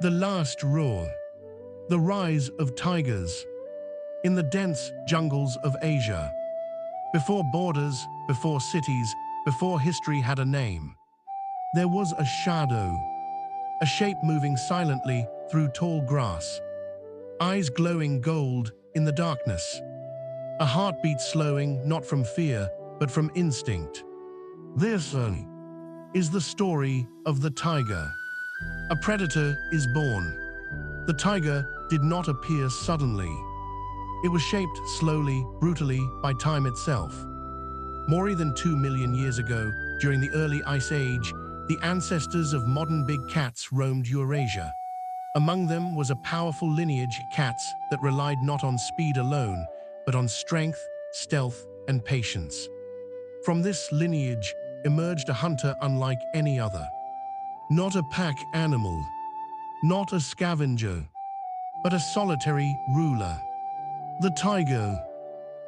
The last roar. The rise of tigers. In the dense jungles of Asia. Before borders, before cities, before history had a name. There was a shadow. A shape moving silently through tall grass. Eyes glowing gold in the darkness. A heartbeat slowing not from fear, but from instinct. This is the story of the tiger. A predator is born. The tiger did not appear suddenly. It was shaped slowly, brutally, by time itself. More than 2 million years ago, during the early Ice Age, the ancestors of modern big cats roamed Eurasia. Among them was a powerful lineage of cats that relied not on speed alone, but on strength, stealth, and patience. From this lineage emerged a hunter unlike any other. Not a pack animal, not a scavenger, but a solitary ruler. The tiger,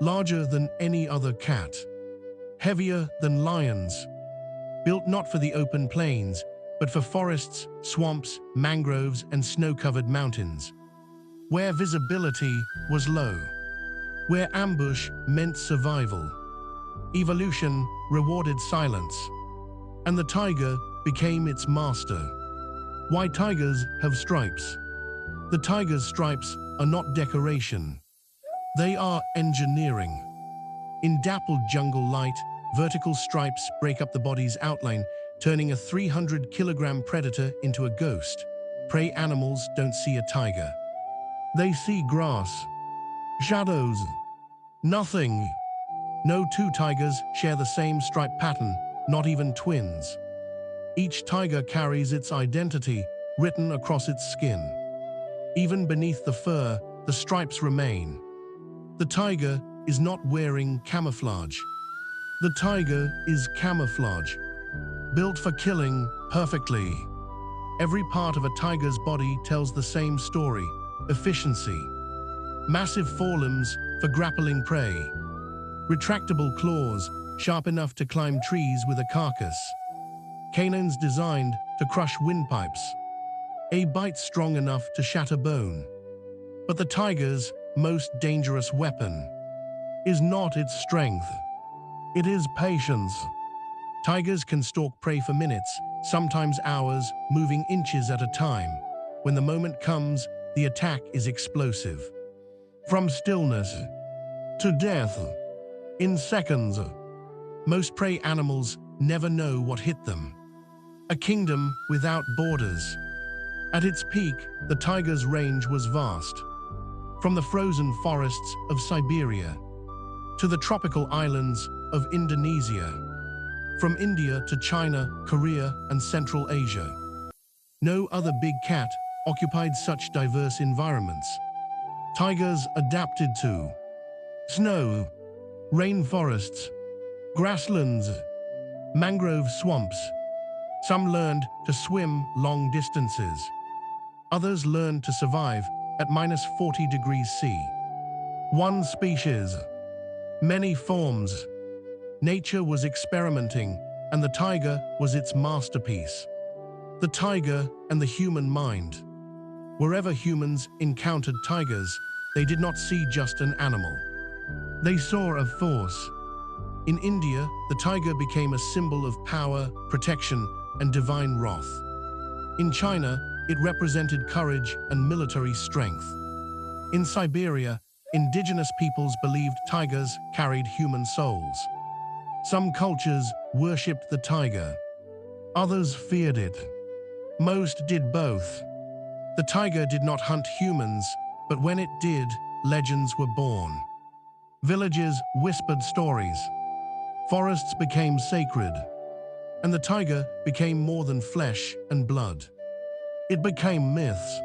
larger than any other cat, heavier than lions, built not for the open plains, but for forests, swamps, mangroves, and snow-covered mountains, where visibility was low, where ambush meant survival. Evolution rewarded silence, and the tiger became its master. Why tigers have stripes? The tiger's stripes are not decoration. They are engineering. In dappled jungle light, vertical stripes break up the body's outline, turning a 300-kilogram predator into a ghost. Prey animals don't see a tiger. They see grass, shadows, nothing. No two tigers share the same stripe pattern, not even twins. Each tiger carries its identity written across its skin. Even beneath the fur, the stripes remain. The tiger is not wearing camouflage. The tiger is camouflage, built for killing perfectly. Every part of a tiger's body tells the same story: efficiency. Massive forelimbs for grappling prey. Retractable claws, sharp enough to climb trees with a carcass. Canines designed to crush windpipes. A bite strong enough to shatter bone. But the tiger's most dangerous weapon is not its strength. It is patience. Tigers can stalk prey for minutes, sometimes hours, moving inches at a time. When the moment comes, the attack is explosive. From stillness to death, in seconds. Most prey animals never know what hit them. A kingdom without borders. At its peak, the tiger's range was vast. From the frozen forests of Siberia to the tropical islands of Indonesia. From India to China, Korea, and Central Asia. No other big cat occupied such diverse environments. Tigers adapted to snow, rainforests, grasslands, mangrove swamps. Some learned to swim long distances. Others learned to survive at -40 degrees C. One species, many forms. Nature was experimenting, and the tiger was its masterpiece. The tiger and the human mind. Wherever humans encountered tigers, they did not see just an animal. They saw a force. In India, the tiger became a symbol of power, protection, and divine wrath. In China, it represented courage and military strength. In Siberia, indigenous peoples believed tigers carried human souls. Some cultures worshipped the tiger. Others feared it. Most did both. The tiger did not hunt humans, but when it did, legends were born. Villages whispered stories. Forests became sacred. And the tiger became more than flesh and blood. It became myths,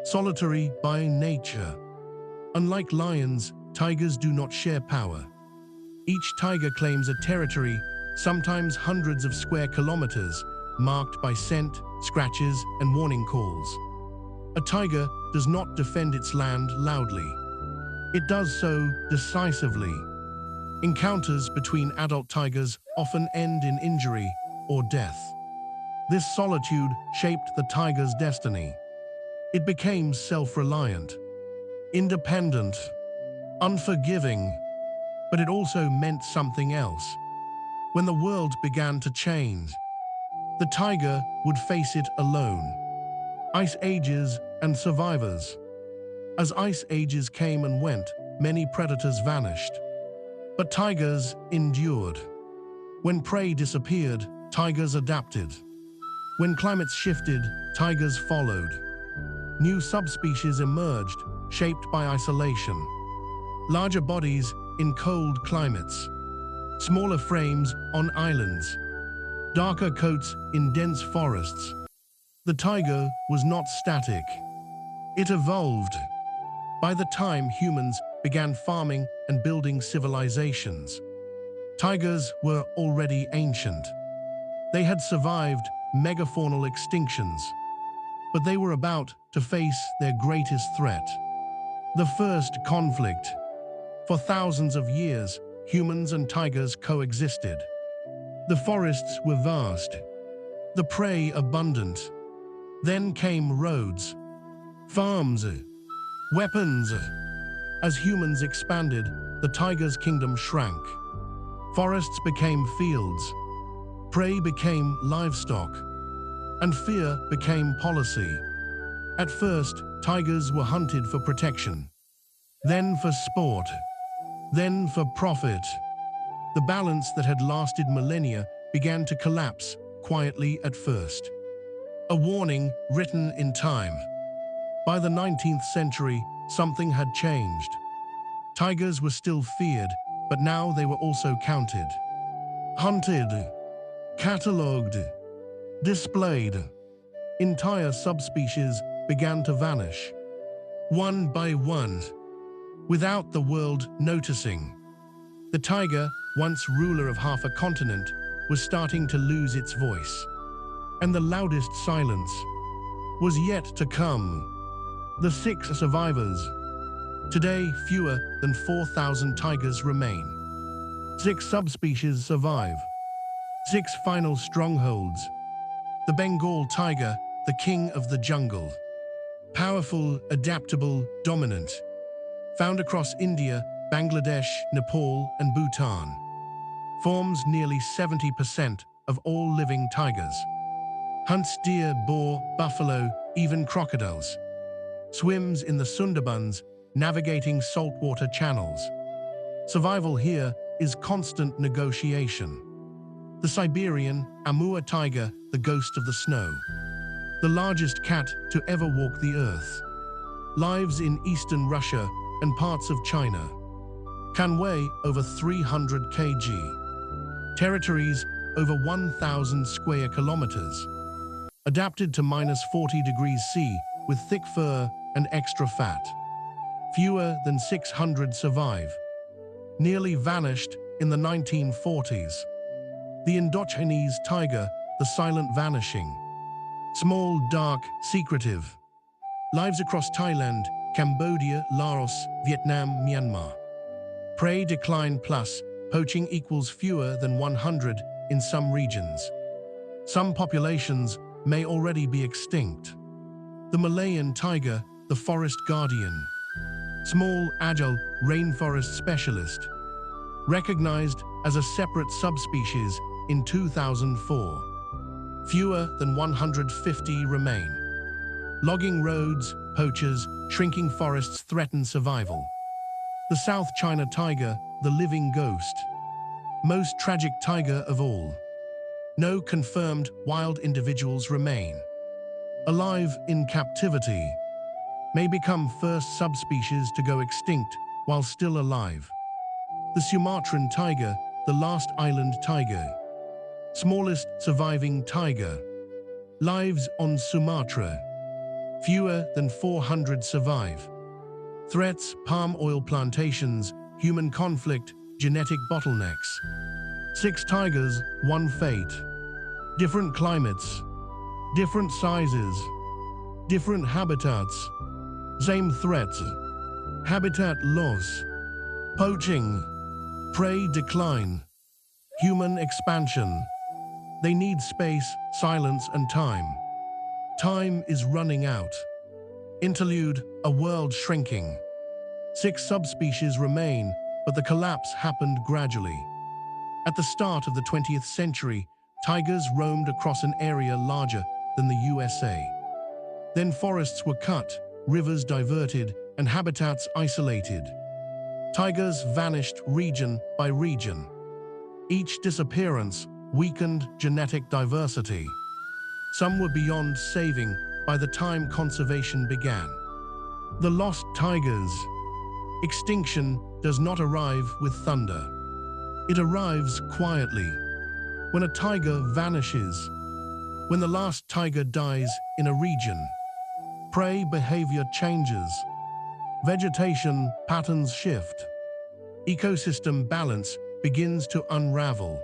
solitary by nature. Unlike lions, tigers do not share power. Each tiger claims a territory, sometimes hundreds of square kilometers, marked by scent, scratches, and warning calls. A tiger does not defend its land loudly. It does so decisively. Encounters between adult tigers often end in injury or death. This solitude shaped the tiger's destiny. It became self-reliant, independent, unforgiving, but it also meant something else. When the world began to change, the tiger would face it alone. Ice ages and survivors. As ice ages came and went, many predators vanished. But tigers endured. When prey disappeared, tigers adapted. When climates shifted, tigers followed. New subspecies emerged, shaped by isolation. Larger bodies in cold climates. Smaller frames on islands. Darker coats in dense forests. The tiger was not static. It evolved. By the time humans began farming and building civilizations, tigers were already ancient. They had survived megafaunal extinctions, but they were about to face their greatest threat. The first conflict. For thousands of years, humans and tigers coexisted. The forests were vast, the prey abundant. Then came roads, farms, weapons. As humans expanded, the tiger's kingdom shrank. Forests became fields, prey became livestock, and fear became policy. At first, tigers were hunted for protection, then for sport, then for profit. The balance that had lasted millennia began to collapse, quietly at first. A warning written in time. By the 19th century, something had changed. Tigers were still feared, but now they were also counted. Hunted, catalogued, displayed. Entire subspecies began to vanish, one by one, without the world noticing. The tiger, once ruler of half a continent, was starting to lose its voice. And the loudest silence was yet to come. The 6 survivors. Today, fewer than 4,000 tigers remain. 6 subspecies survive. 6 final strongholds. The Bengal tiger, the king of the jungle. Powerful, adaptable, dominant. Found across India, Bangladesh, Nepal, and Bhutan. Forms nearly 70% of all living tigers. Hunts deer, boar, buffalo, even crocodiles. Swims in the Sundarbans, navigating saltwater channels. Survival here is constant negotiation. The Siberian Amur tiger, the ghost of the snow. The largest cat to ever walk the earth. Lives in eastern Russia and parts of China. Can weigh over 300 kg. Territories over 1,000 square kilometers. Adapted to -40 degrees C with thick fur and extra fat. Fewer than 600 survive. Nearly vanished in the 1940s. The Indochinese tiger, the silent vanishing. Small, dark, secretive. Lives across Thailand, Cambodia, Laos, Vietnam, Myanmar. Prey decline plus, poaching equals fewer than 100 in some regions. Some populations may already be extinct. The Malayan tiger, the forest guardian. Small, agile, rainforest specialist. Recognized as a separate subspecies in 2004. Fewer than 150 remain. Logging roads, poachers, shrinking forests threaten survival. The South China tiger, the living ghost. Most tragic tiger of all. No confirmed wild individuals remain. Alive in captivity. May become first subspecies to go extinct while still alive. The Sumatran tiger, the last island tiger. Smallest surviving tiger. Lives on Sumatra. Fewer than 400 survive. Threats, palm oil plantations, human conflict, genetic bottlenecks. 6 tigers, one fate. Different climates, different sizes, different habitats. Same threats. Habitat loss, poaching, prey decline, human expansion. They need space, silence, and time. Time is running out. Interlude, a world shrinking. 6 subspecies remain, but the collapse happened gradually. At the start of the 20th century, tigers roamed across an area larger than the USA. Then forests were cut, rivers diverted, and habitats isolated. Tigers vanished region by region. Each disappearance weakened genetic diversity. Some were beyond saving by the time conservation began. The lost tigers. Extinction does not arrive with thunder. It arrives quietly. When a tiger vanishes, when the last tiger dies in a region, prey behavior changes. Vegetation patterns shift. Ecosystem balance begins to unravel.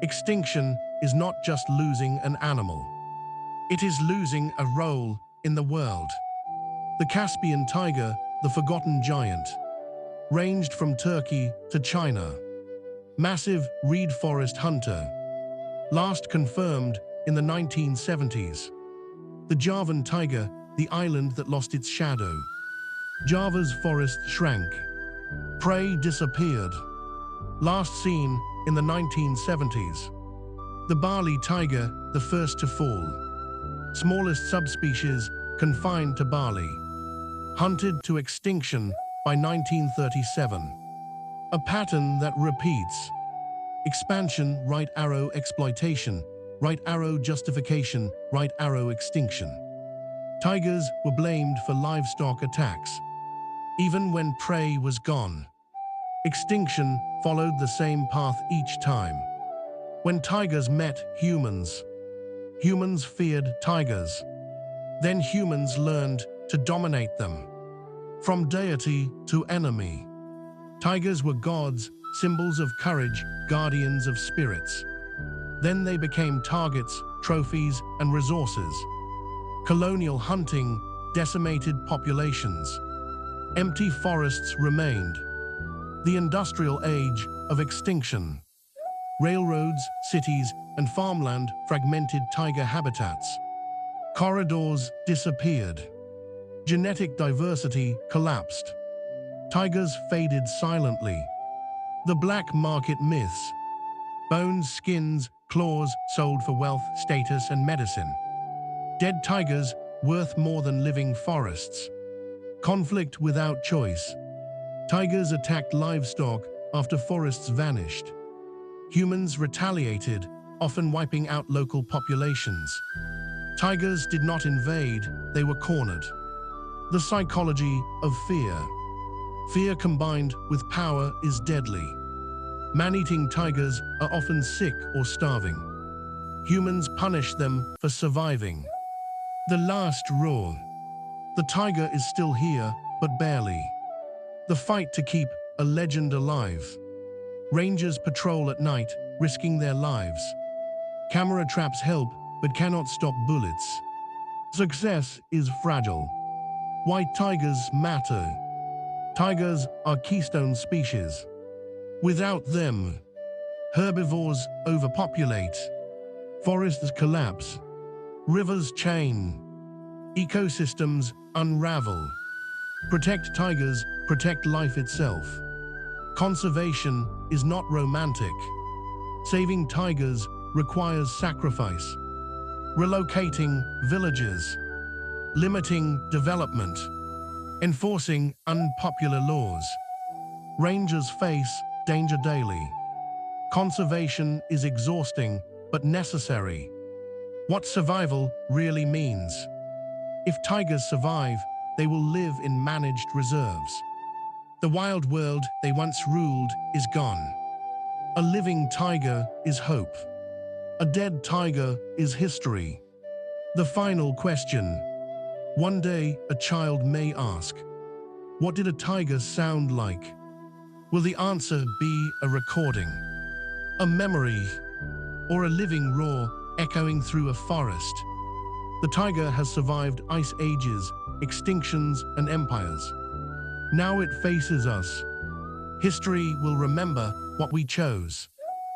Extinction is not just losing an animal. It is losing a role in the world. The Caspian tiger, the forgotten giant, ranged from Turkey to China. Massive reed forest hunter, last confirmed in the 1970s. The Javan tiger, the island that lost its shadow. Java's forest shrank. Prey disappeared. Last seen in the 1970s. The Bali tiger, the first to fall. Smallest subspecies confined to Bali. Hunted to extinction by 1937. A pattern that repeats. Expansion, right arrow exploitation, right arrow justification, right arrow extinction. Tigers were blamed for livestock attacks, even when prey was gone. Extinction followed the same path each time. When tigers met humans, humans feared tigers. Then humans learned to dominate them. From deity to enemy. Tigers were gods, symbols of courage, guardians of spirits. Then they became targets, trophies, and resources. Colonial hunting decimated populations. Empty forests remained. The industrial age of extinction. Railroads, cities, and farmland fragmented tiger habitats. Corridors disappeared. Genetic diversity collapsed. Tigers faded silently. The black market myths. Bones, skins, claws sold for wealth, status, and medicine. Dead tigers worth more than living forests. Conflict without choice. Tigers attacked livestock after forests vanished. Humans retaliated, often wiping out local populations. Tigers did not invade, they were cornered. The psychology of fear. Fear combined with power is deadly. Man-eating tigers are often sick or starving. Humans punish them for surviving. The last roar. The tiger is still here, but barely. The fight to keep a legend alive. Rangers patrol at night, risking their lives. Camera traps help, but cannot stop bullets. Success is fragile. Why tigers matter. Tigers are keystone species. Without them, herbivores overpopulate. Forests collapse. Rivers chain. Ecosystems unravel. Protect tigers, protect life itself. Conservation is not romantic. Saving tigers requires sacrifice. Relocating villages. Limiting development. Enforcing unpopular laws. Rangers face danger daily. Conservation is exhausting, but necessary. What survival really means. If tigers survive, they will live in managed reserves. The wild world they once ruled is gone. A living tiger is hope. A dead tiger is history. The final question. One day, a child may ask, what did a tiger sound like? Will the answer be a recording, a memory, or a living roar echoing through a forest? The tiger has survived ice ages, extinctions, and empires. Now it faces us. History will remember what we chose.